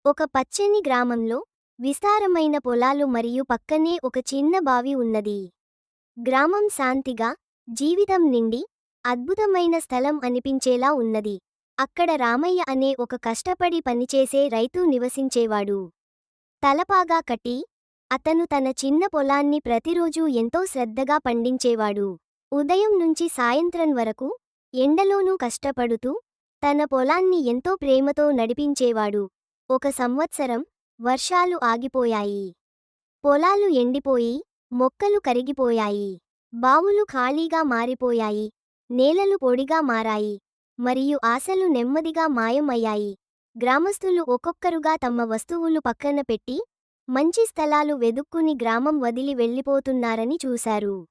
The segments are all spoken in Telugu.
ఒక పచ్చని గ్రామంలో విస్తారమైన పొలాలు మరియు పక్కనే ఒక చిన్న బావి ఉన్నది. గ్రామం శాంతిగా, జీవితం నిండి, అద్భుతమైన స్థలం అనిపించేలా ఉన్నది. అక్కడ రామయ్య అనే ఒక కష్టపడి పనిచేసే రైతు నివసించేవాడు. తలపాగా కట్టి, అతను తన చిన్న పొలాన్ని ప్రతిరోజూ ఎంతో శ్రద్ధగా పండించేవాడు. ఉదయం నుంచి సాయంత్రం వరకు, ఎండలోనూ కష్టపడుతూ, తన పొలాన్ని ఎంతో ప్రేమతో నడిపించేవాడు. ఒక సంవత్సరం, వర్షాలు ఆగిపోయాయి. పొలాలు ఎండిపోయి, మొక్కలు కరిగిపోయాయి. బావులు ఖాళీగా మారిపోయాయి. నేలలు పొడిగా మారాయి. మరియు ఆశలు నెమ్మదిగా మాయం అయ్యాయి. గ్రామస్తులు ఒక్కొక్కరుగా తమ వస్తువులు పక్కన పెట్టి, మంచి స్థలాలు వెదుక్కుని గ్రామం వదిలి వెళ్ళిపోతున్నారని చూశారు.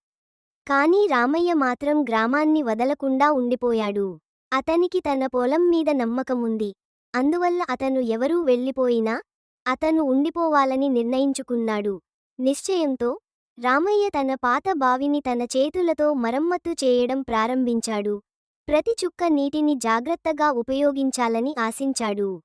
కానీ రామయ్య మాత్రం గ్రామాన్ని వదలకుండా ఉండిపోయాడు. అతనికి తన పొలం మీద నమ్మకముంది. అందువల్ల అతను ఎవరూ వెళ్ళిపోయినా, అతను ఉండిపోవాలని నిర్ణయించుకున్నాడు. నిశ్చయంతో, రామయ్య తన పాత బావిని తన చేతులతో మరమ్మతు చేయడం ప్రారంభించాడు. ప్రతి చుక్క నీటిని జాగ్రత్తగా ఉపయోగించాలని ఆశించాడు.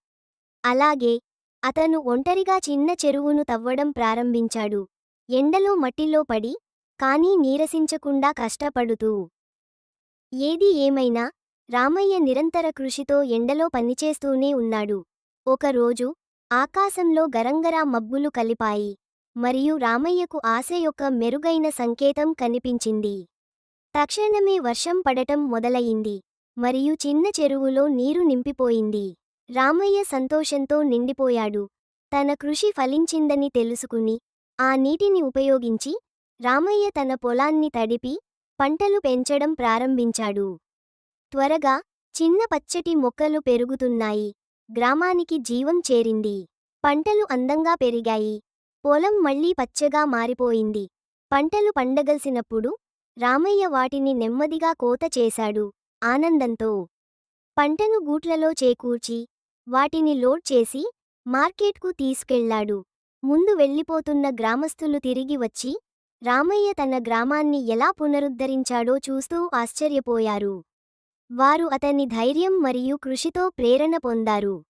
అలాగే, అతను ఒంటరిగా చిన్న చెరువును తవ్వడం ప్రారంభించాడు. ఎండలో మట్టిలో పడి, కానీ నీరసించకుండా కష్టపడుతూ. ఏది ఏమైనా, రామయ్య నిరంతర కృషితో ఎండలో పనిచేస్తూనే ఉన్నాడు. ఒకరోజు, ఆకాశంలో గరంగరా మబ్బులు కలిపాయి. మరియు రామయ్యకు ఆశ యొక్క మెరుగైన సంకేతం కనిపించింది. తక్షణమే వర్షం పడటం మొదలయింది. మరియు చిన్న చెరువులో నీరు నింపిపోయింది. రామయ్య సంతోషంతో నిండిపోయాడు. తన కృషి ఫలించిందని తెలుసుకుని, ఆ నీటిని ఉపయోగించి, రామయ్య తన పొలాన్ని తడిపి, పంటలు పెంచడం ప్రారంభించాడు. త్వరగా, చిన్న పచ్చటి మొక్కలు పెరుగుతున్నాయి. గ్రామానికి జీవం చేరింది. పంటలు అందంగా పెరిగాయి. పొలం మళ్లీ పచ్చగా మారిపోయింది. పంటలు పండగల్సినప్పుడు, రామయ్య వాటిని నెమ్మదిగా కోత చేశాడు. ఆనందంతో పంటను గూట్లలో చేకూర్చి, వాటిని లోడ్ చేసి, మార్కెట్కు తీసుకెళ్లాడు. ముందు వెళ్ళిపోతున్న గ్రామస్తులు తిరిగి వచ్చి, రామయ్య తన గ్రామాన్ని ఎలా పునరుద్ధరించాడో చూస్తూ ఆశ్చర్యపోయారు. వారు అతని ధైర్యం మరియు కృషితో ప్రేరణ పొందారు.